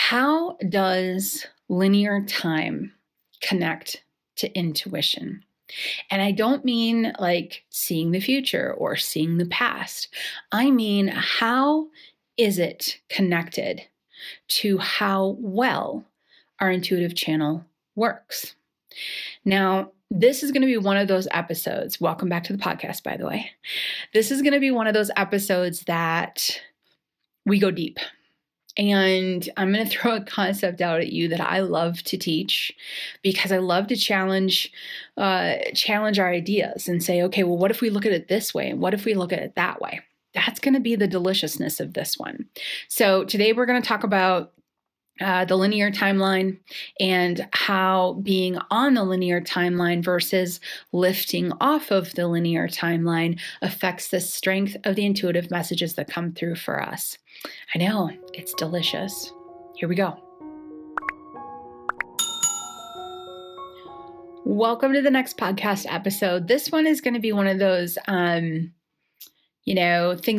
How does linear time connect to intuition? And I don't mean like seeing the future or seeing the past. I mean, how is it connected to how well our intuitive channel works? Now, this is going to be one of those episodes. Welcome back to the podcast, by the way. This is going to be one of those episodes that we go deep. And I'm going to throw a concept out at you that I love to teach because I love to challenge our ideas and say, okay, well, what if we look at it this way? And what if we look at it that way? That's going to be the deliciousness of this one. So today we're going to talk about the linear timeline and how being on the linear timeline versus lifting off of the linear timeline affects the strength of the intuitive messages that come through for us. I know, it's delicious. Here we go. Welcome to the next podcast episode. This one is going to be one of those, things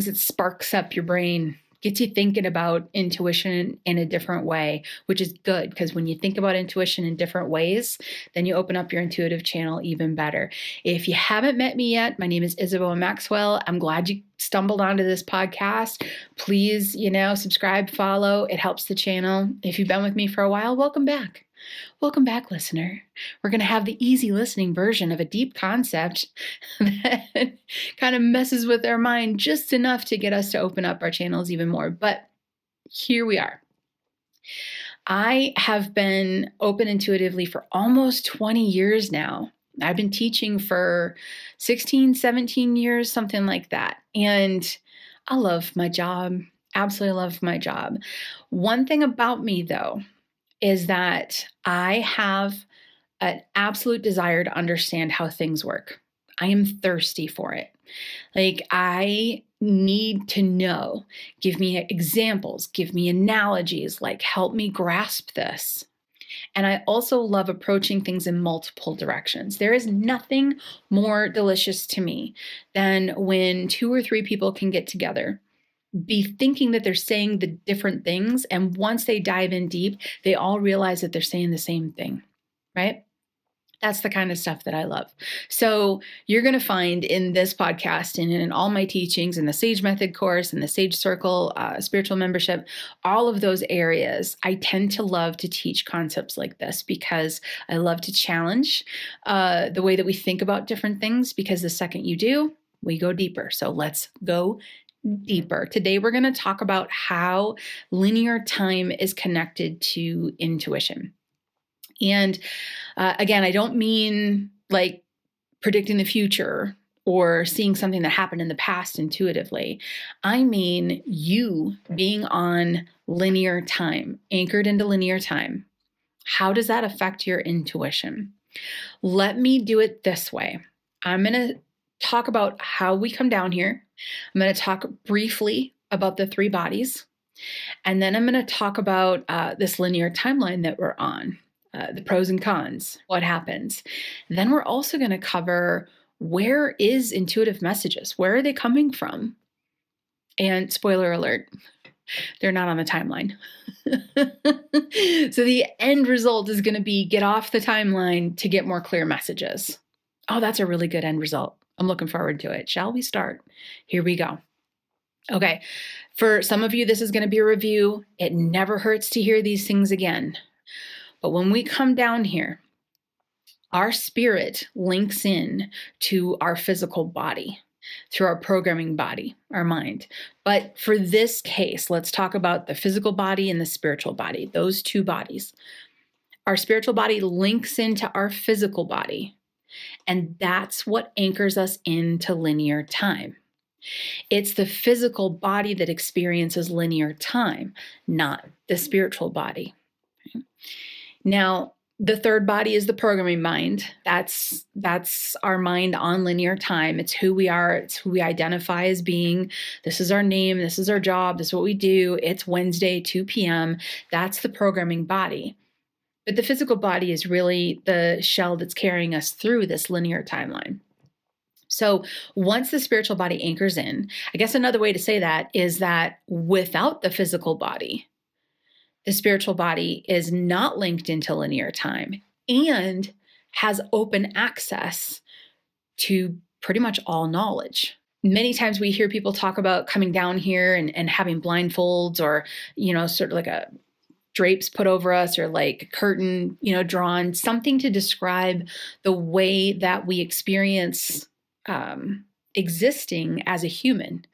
that sparks up your brain, gets you thinking about intuition in a different way, which is good because when you think about intuition in different ways, then you open up your intuitive channel even better. If you haven't met me yet, my name is Isabel Maxwell. I'm glad you stumbled onto this podcast. Please, subscribe, follow. It helps the channel. If you've been with me for a while, welcome back. Welcome back, listener. We're going to have the easy listening version of a deep concept that kind of messes with our mind just enough to get us to open up our channels even more. But here we are. I have been open intuitively for almost 20 years now. I've been teaching for 16, 17 years, something like that. And I love my job. Absolutely love my job. One thing about me, though, is that I have an absolute desire to understand how things work. I am thirsty for it. Like, I need to know. Give me examples, give me analogies, like help me grasp this. And I also love approaching things in multiple directions. There is nothing more delicious to me than when 2 or 3 people can get together, be thinking that they're saying the different things. And once they dive in deep, they all realize that they're saying the same thing, right? That's the kind of stuff that I love. So you're going to find in this podcast and in all my teachings, in the Sage Method course and the Sage Circle spiritual membership, all of those areas, I tend to love to teach concepts like this because I love to challenge the way that we think about different things, because the second you do, we go deeper. So let's go deeper. Today, we're going to talk about how linear time is connected to intuition. And again, I don't mean like predicting the future or seeing something that happened in the past intuitively. I mean you being on linear time, anchored into linear time. How does that affect your intuition? Let me do it this way. I'm going to talk about how we come down here. I'm going to talk briefly about the 3 bodies. And then I'm going to talk about this linear timeline that we're on, the pros and cons, what happens. Then we're also going to cover, where is intuitive messages? Where are they coming from? And spoiler alert, they're not on the timeline. So the end result is going to be get off the timeline to get more clear messages. Oh, that's a really good end result. I'm looking forward to it. Shall we start? Here we go. Okay. For some of you, this is going to be a review. It never hurts to hear these things again. But when we come down here, our spirit links in to our physical body through our programming body, our mind. But for this case, let's talk about the physical body and the spiritual body, those 2 bodies. Our spiritual body links into our physical body. And that's what anchors us into linear time. It's the physical body that experiences linear time, not the spiritual body. Now, the 3rd body is the programming mind. That's our mind on linear time. It's who we are. It's who we identify as being. This is our name. This is our job. This is what we do. It's Wednesday, 2 p.m. That's the programming body. But the physical body is really the shell that's carrying us through this linear timeline. So once the spiritual body anchors in, I guess another way to say that is that without the physical body, The spiritual body is not linked into linear time and has open access to pretty much all knowledge. Many times we hear people talk about coming down here and having blindfolds or, sort of like a drapes put over us or like curtain, drawn, something to describe the way that we experience existing as a human.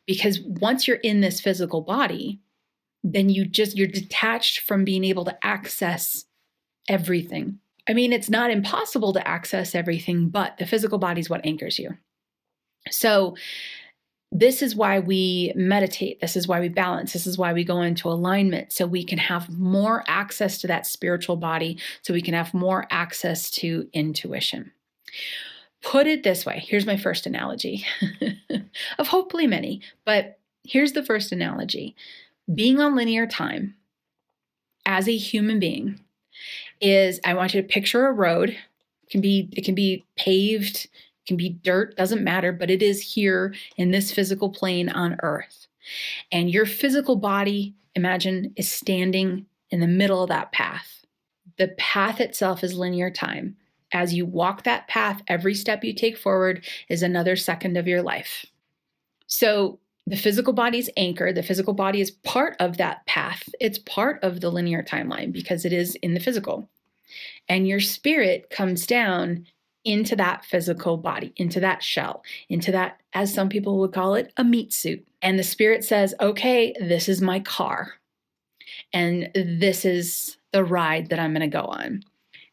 Because once you're in this physical body, then you're detached from being able to access everything. I mean, it's not impossible to access everything, but the physical body is what anchors you. So this is why we meditate. This is why we balance. This is why we go into alignment, so we can have more access to that spiritual body, so we can have more access to intuition. Put it this way. Here's my first analogy of hopefully many, but here's the first analogy. Being on linear time as a human being is, I want you to picture a road. It can be paved, it can be dirt, doesn't matter, but it is here in this physical plane on Earth. And your physical body, imagine, is standing in the middle of that path. The path itself is linear time. As you walk that path, every step you take forward is another second of your life. So the physical body's anchor. The physical body is part of that path. It's part of the linear timeline because it is in the physical. And your spirit comes down into that physical body, into that shell, into that, as some people would call it, a meat suit. And the spirit says, okay, this is my car. And this is the ride that I'm going to go on.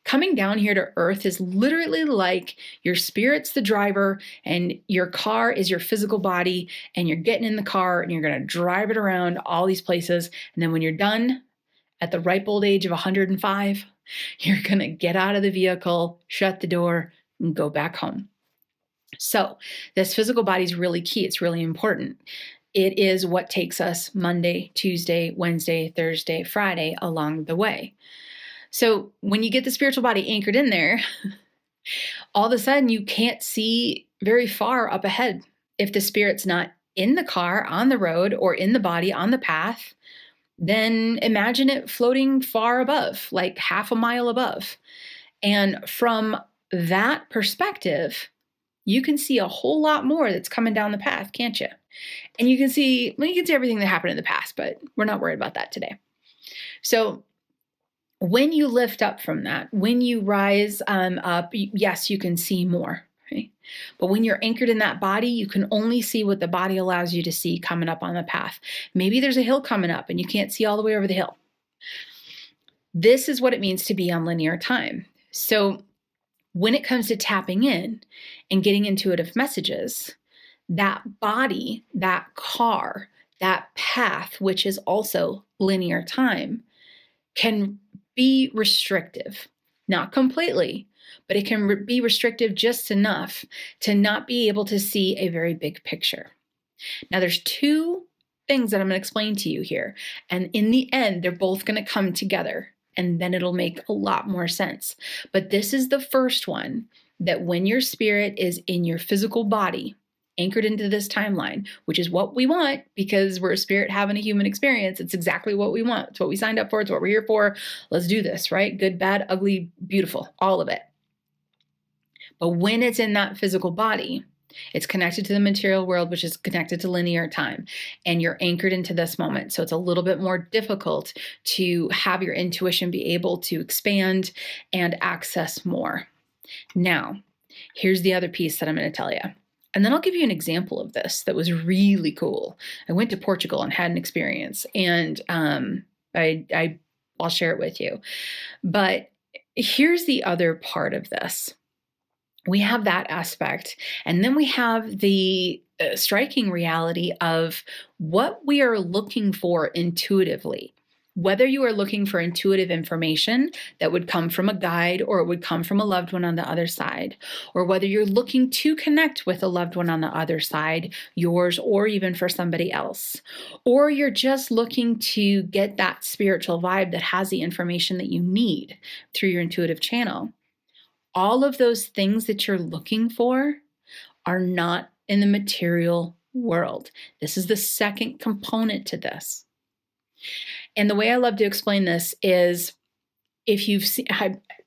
Coming down here to Earth is literally like your spirit's the driver and your car is your physical body, and you're getting in the car and you're going to drive it around all these places. And then when you're done at the ripe old age of 105, you're going to get out of the vehicle, shut the door, and go back home. So this physical body is really key. It's really important. It is what takes us Monday, Tuesday, Wednesday, Thursday, Friday along the way. So when you get the spiritual body anchored in there, all of a sudden you can't see very far up ahead. If the spirit's not in the car, on the road, or in the body, on the path, then imagine it floating far above, like half a mile above. And from that perspective, you can see a whole lot more that's coming down the path, can't you? And you can see everything that happened in the past, but we're not worried about that today. So when you lift up from that, when you rise up, yes, you can see more, right? But when you're anchored in that body, you can only see what the body allows you to see coming up on the path. Maybe there's a hill coming up and you can't see all the way over the hill. This is what it means to be on linear time. So when it comes to tapping in and getting intuitive messages, that body, that car, that path, which is also linear time, can be restrictive. Not completely, but it can be restrictive just enough to not be able to see a very big picture. Now, there's two things that I'm going to explain to you here. And in the end, they're both going to come together, and then it'll make a lot more sense. But this is the first one, that when your spirit is in your physical body, anchored into this timeline, which is what we want because we're a spirit having a human experience. It's exactly what we want. It's what we signed up for. It's what we're here for. Let's do this, right? Good, bad, ugly, beautiful, all of it. But when it's in that physical body, it's connected to the material world, which is connected to linear time, and you're anchored into this moment. So it's a little bit more difficult to have your intuition be able to expand and access more. Now, here's the other piece that I'm going to tell you. And then I'll give you an example of this that was really cool. I went to Portugal and had an experience, and I'll share it with you. But here's the other part of this. We have that aspect, and then we have the striking reality of what we are looking for intuitively. Whether you are looking for intuitive information that would come from a guide or it would come from a loved one on the other side, or whether you're looking to connect with a loved one on the other side, yours or even for somebody else, or you're just looking to get that spiritual vibe that has the information that you need through your intuitive channel, all of those things that you're looking for are not in the material world. This is the second component to this. And the way I love to explain this is if you've seen,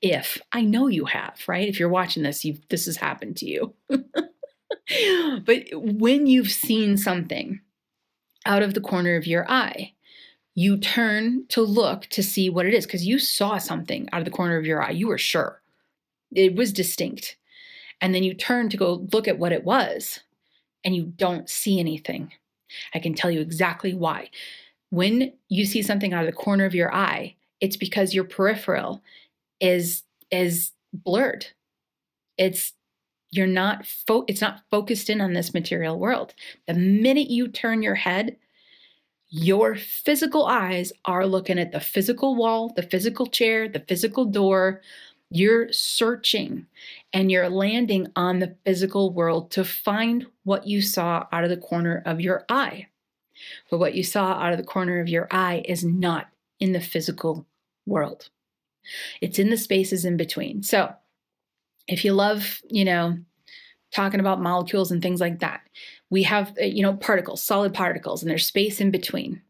if I know you have, right? If you're watching this, this has happened to you. But when you've seen something out of the corner of your eye, you turn to look to see what it is because you saw something out of the corner of your eye. You were sure it was distinct. And then you turn to go look at what it was and you don't see anything. I can tell you exactly why. When you see something out of the corner of your eye, it's because your peripheral is blurred. It's not focused in on this material world. The minute you turn your head, your physical eyes are looking at the physical wall, the physical chair, the physical door. You're searching and you're landing on the physical world to find what you saw out of the corner of your eye. But what you saw out of the corner of your eye is not in the physical world. It's in the spaces in between. So if you love, talking about molecules and things like that, we have, particles, solid particles, and there's space in between.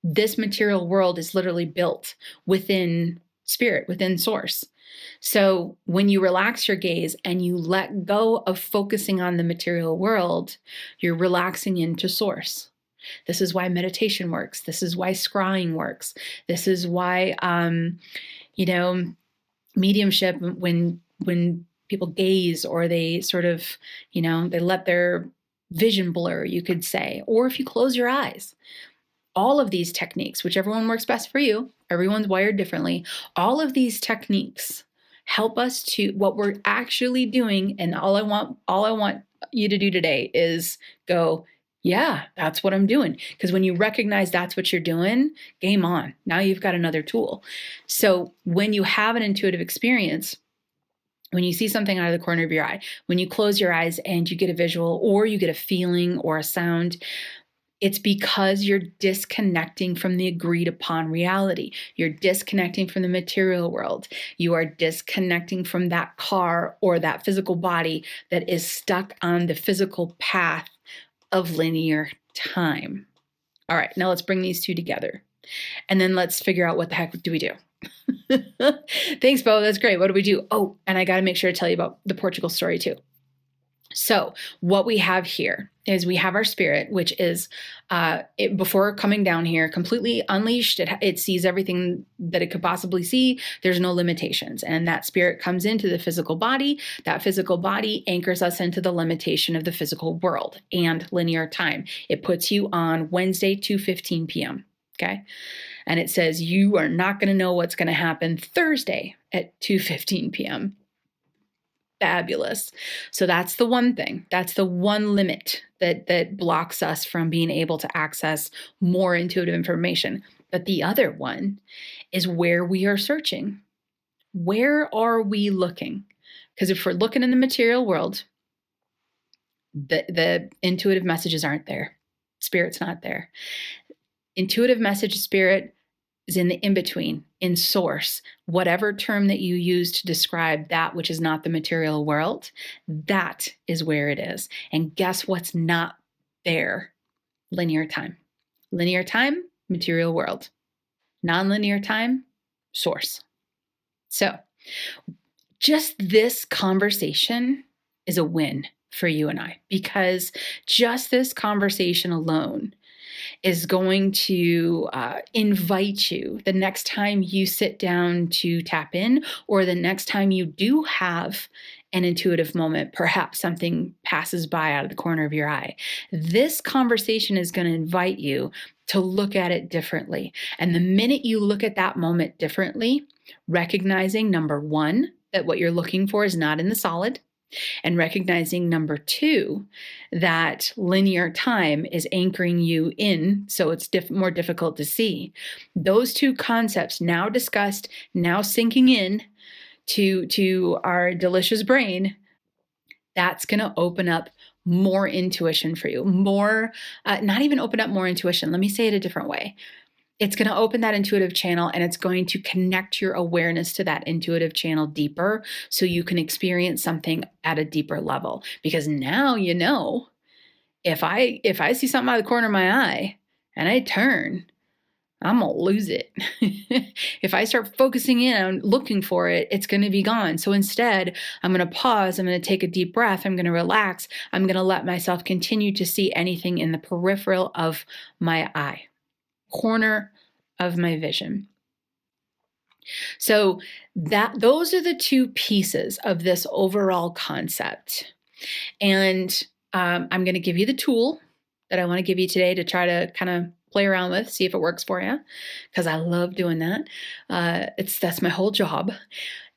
This material world is literally built within spirit, within source. So when you relax your gaze and you let go of focusing on the material world, you're relaxing into source. This is why meditation works. This is why scrying works. This is why, mediumship, when people gaze or they sort of, they let their vision blur, you could say, or if you close your eyes. All of these techniques, whichever one works best for you, everyone's wired differently. All of these techniques help us to what we're actually doing. And all I want you to do today is go, yeah, that's what I'm doing. Because when you recognize that's what you're doing, game on. Now you've got another tool. So when you have an intuitive experience, when you see something out of the corner of your eye, when you close your eyes and you get a visual or you get a feeling or a sound, it's because you're disconnecting from the agreed upon reality. You're disconnecting from the material world. You are disconnecting from that car or that physical body that is stuck on the physical path of linear time. All right, now let's bring these two together. And then let's figure out what the heck do we do. Thanks, Bo. That's great. What do we do? Oh, and I got to make sure to tell you about the Portugal story too. So what we have here is we have our spirit, which is before coming down here, completely unleashed. It sees everything that it could possibly see. There's no limitations. And that spirit comes into the physical body. That physical body anchors us into the limitation of the physical world and linear time. It puts you on Wednesday, 2:15 p.m. Okay. And it says you are not going to know what's going to happen Thursday at 2:15 p.m. Fabulous. So that's the one thing. That's the one limit that blocks us from being able to access more intuitive information. But the other one is where we are searching. Where are we looking? Because if we're looking in the material world, the intuitive messages aren't there. Spirit's not there. Intuitive message spirit is in the in-between, in source. Whatever term that you use to describe that which is not the material world, that is where it is. And guess what's not there? Linear time. Linear time, material world. Non-linear time, source. So just this conversation is a win for you and I, because just this conversation alone is going to invite you the next time you sit down to tap in, or the next time you do have an intuitive moment, perhaps something passes by out of the corner of your eye. This conversation is going to invite you to look at it differently. And the minute you look at that moment differently, recognizing number one, that what you're looking for is not in the solid, and recognizing number two, that linear time is anchoring you in, so it's more difficult to see. Those two concepts now discussed, now sinking in to our delicious brain, that's going to open up more intuition for you. Not even open up more intuition. Let me say it a different way. It's going to open that intuitive channel, and it's going to connect your awareness to that intuitive channel deeper so you can experience something at a deeper level. Because now you know, if I see something out of the corner of my eye and I turn, I'm going to lose it. If I start focusing in on looking for it, it's going to be gone. So instead, I'm going to pause. I'm going to take a deep breath. I'm going to relax. I'm going to let myself continue to see anything in the peripheral of my eye, corner of my vision. So those are the two pieces of this overall concept. And I'm going to give you the tool that I want to give you today to try to kind of play around with, see if it works for you, because I love doing that. That's my whole job.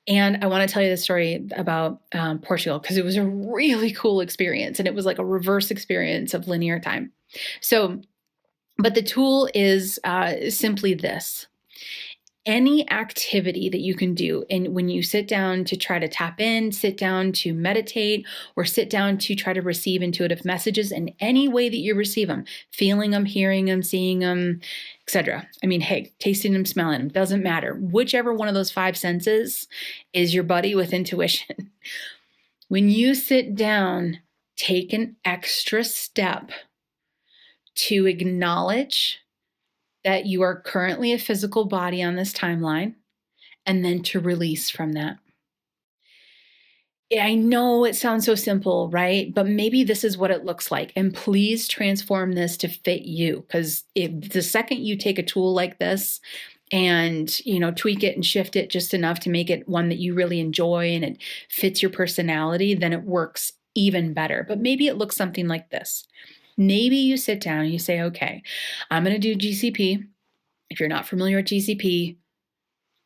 And I want to tell you the story about Portugal, because it was a really cool experience, and it was like a reverse experience of linear time. So, but the tool is simply this. Any activity that you can do, and when you sit down to try to tap in, sit down to meditate, or sit down to try to receive intuitive messages in any way that you receive them, feeling them, hearing them, seeing them, etc. I mean, hey, tasting them, smelling them, doesn't matter. Whichever one of those five senses is your buddy with intuition. When you sit down, take an extra step to acknowledge that you are currently a physical body on this timeline, and then to release from that. I know it sounds so simple, right? But maybe this is what it looks like. And please transform this to fit you, because if the second you take a tool like this and, tweak it and shift it just enough to make it one that you really enjoy and it fits your personality, then it works even better. But maybe it looks something like this. Maybe you sit down and you say, okay, I'm going to do GCP. If you're not familiar with GCP,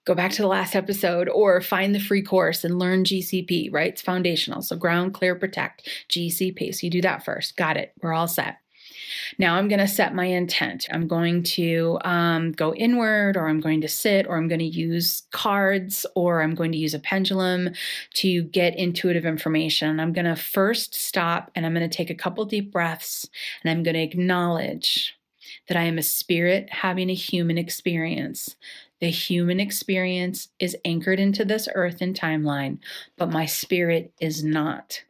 go back to the last episode or find the free course and learn GCP, right? It's foundational. So ground, clear, protect, GCP. So you do that first. Got it. We're all set. Now I'm going to set my intent. I'm going to go inward, or I'm going to sit, or I'm going to use cards, or I'm going to use a pendulum to get intuitive information. I'm going to first stop, and I'm going to take a couple deep breaths, and I'm going to acknowledge that I am a spirit having a human experience. The human experience is anchored into this earth and timeline, but my spirit is not.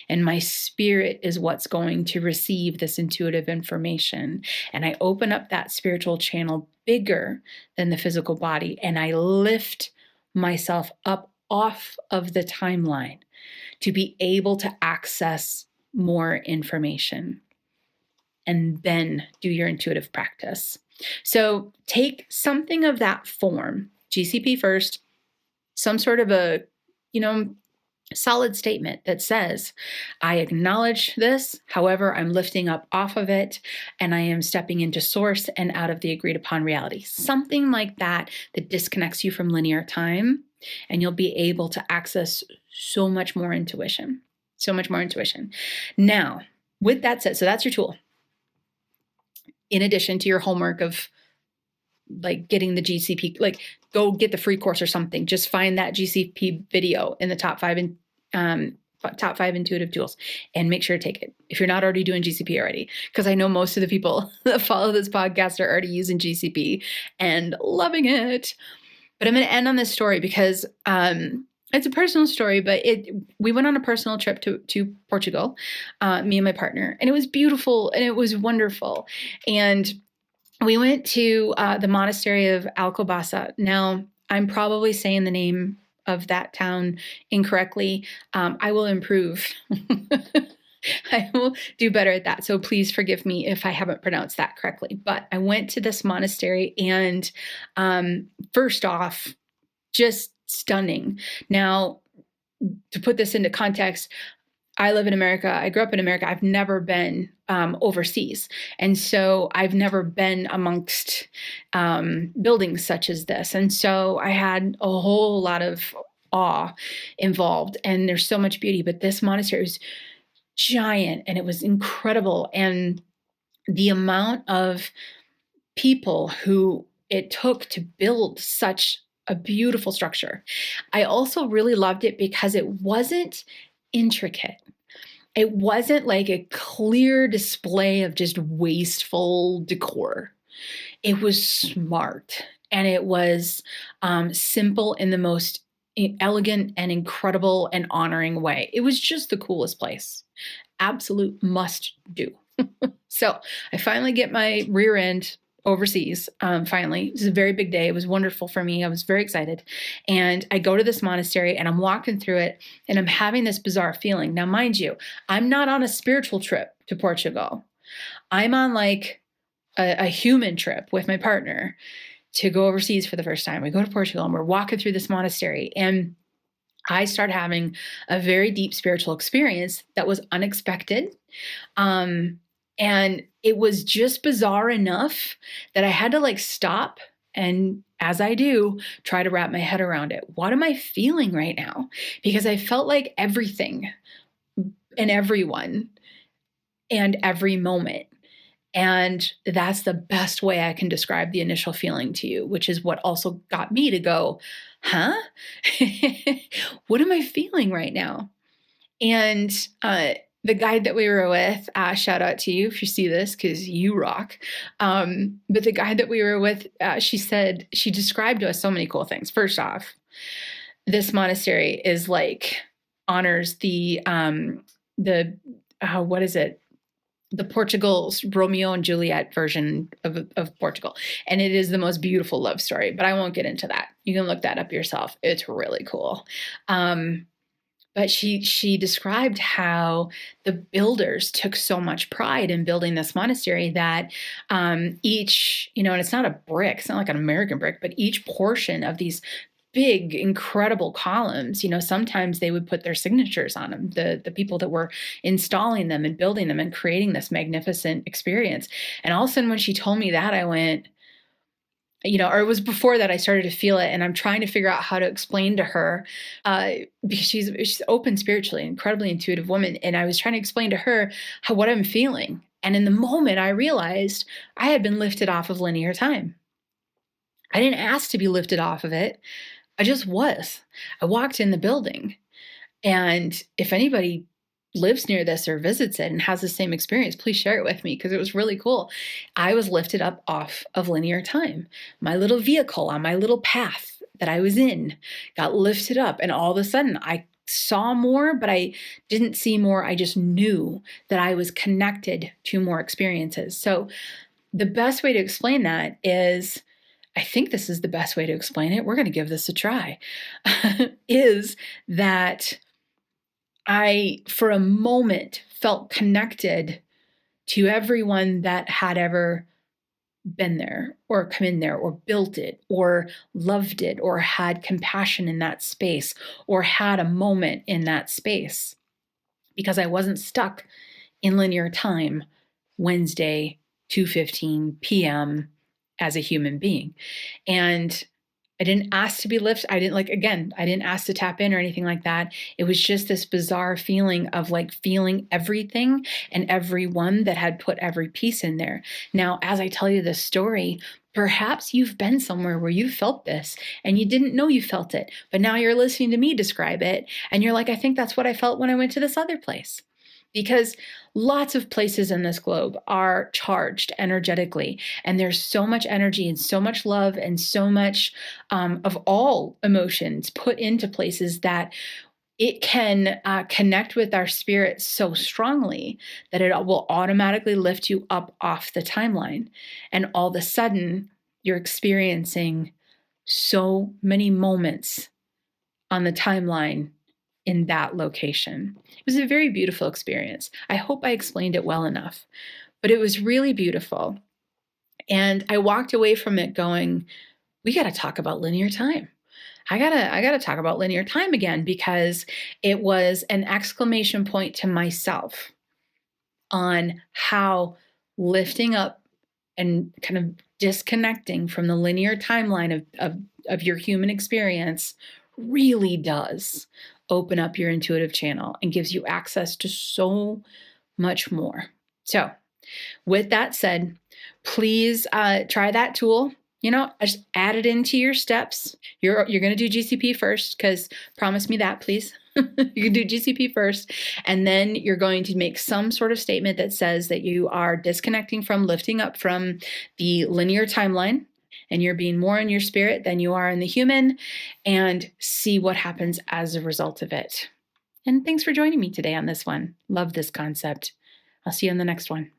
And my spirit is what's going to receive this intuitive information. And I open up that spiritual channel bigger than the physical body, and I lift myself up off of the timeline to be able to access more information. And then do your intuitive practice. So take something of that form, GCP first, some sort of a, solid statement that says, I acknowledge this, however, I'm lifting up off of it, and I am stepping into source and out of the agreed upon reality. Something like that disconnects you from linear time, and you'll be able to access so much more intuition. Now, with that said, so that's your tool. In addition to your homework of getting the GCP, go get the free course or something. Just find that GCP video in the top five intuitive tools and make sure to take it. If you're not already doing GCP already, because I know most of the people that follow this podcast are already using GCP and loving it. But I'm going to end on this story because it's a personal story, but we went on a personal trip to Portugal, me and my partner, and it was beautiful and it was wonderful. And we went to the monastery of Alcobaça. Now, I'm probably saying the name of that town incorrectly. I will improve. I will do better at that. So please forgive me if I haven't pronounced that correctly. But I went to this monastery, and first off, just stunning. Now, to put this into context, I live in America. I grew up in America. I've never been overseas. And so I've never been amongst buildings such as this. And so I had a whole lot of awe involved, and there's so much beauty. But this monastery was giant, and it was incredible. And the amount of people who it took to build such a beautiful structure. I also really loved it because it wasn't intricate. It wasn't like a clear display of just wasteful decor. It was smart, and it was simple in the most elegant and incredible and honoring way. It was just the coolest place. Absolute must do. So I finally get my rear end overseas. Finally, it was a very big day. It was wonderful for me. I was very excited. And I go to this monastery and I'm walking through it and I'm having this bizarre feeling. Now, mind you, I'm not on a spiritual trip to Portugal. I'm on like a human trip with my partner to go overseas for the first time. We go to Portugal and we're walking through this monastery and I start having a very deep spiritual experience that was unexpected. And it was just bizarre enough that I had to like stop and, as I do, try to wrap my head around it. What am I feeling right now? Because I felt like everything and everyone and every moment. And that's the best way I can describe the initial feeling to you, which is what also got me to go, huh? What am I feeling right now? And the guide that we were with, shout out to you if you see this, because you rock. But the guide that we were with, she described to us so many cool things. First off, this monastery is like honors what is it? The Portugal's Romeo and Juliet version of Portugal. And it is the most beautiful love story, but I won't get into that. You can look that up yourself. It's really cool. But she described how the builders took so much pride in building this monastery that each, and it's not a brick, it's not like an American brick, but each portion of these big, incredible columns, sometimes they would put their signatures on them, the people that were installing them and building them and creating this magnificent experience. And all of a sudden when she told me that, I went, or it was before that I started to feel it, and I'm trying to figure out how to explain to her, because she's open spiritually, incredibly intuitive woman. And I was trying to explain to her what I'm feeling. And in the moment I realized I had been lifted off of linear time. I didn't ask to be lifted off of it. I just was. I walked in the building, and if anybody lives near this or visits it and has the same experience, please share it with me because it was really cool. I was lifted up off of linear time. My little vehicle on my little path that I was in got lifted up, and all of a sudden I saw more, but I didn't see more. I just knew that I was connected to more experiences. So the best way to explain that is, I think this is the best way to explain it. We're going to give this a try. Is that I, for a moment, felt connected to everyone that had ever been there or come in there or built it or loved it or had compassion in that space or had a moment in that space, because I wasn't stuck in linear time, Wednesday, 2:15 p.m. as a human being. And I didn't ask to be lifted. I didn't ask to tap in or anything like that. It was just this bizarre feeling of like feeling everything and everyone that had put every piece in there. Now, as I tell you this story, perhaps you've been somewhere where you felt this and you didn't know you felt it, but now you're listening to me describe it and you're like, I think that's what I felt when I went to this other place. Because lots of places in this globe are charged energetically, and there's so much energy and so much love and so much of all emotions put into places that it can connect with our spirit so strongly that it will automatically lift you up off the timeline. And all of a sudden, you're experiencing so many moments on the timeline in that location. It was a very beautiful experience. I hope I explained it well enough, but it was really beautiful. And I walked away from it going, we got to talk about linear time. I gotta talk about linear time again, because it was an exclamation point to myself on how lifting up and kind of disconnecting from the linear timeline of your human experience really does open up your intuitive channel and gives you access to so much more. So with that said, please try that tool. Just add it into your steps. You're going to do GCP first, because promise me that, please. You can do GCP first, and then you're going to make some sort of statement that says that you are disconnecting from, lifting up from the linear timeline, and you're being more in your spirit than you are in the human, and see what happens as a result of it. And thanks for joining me today on this one. Love this concept. I'll see you on the next one.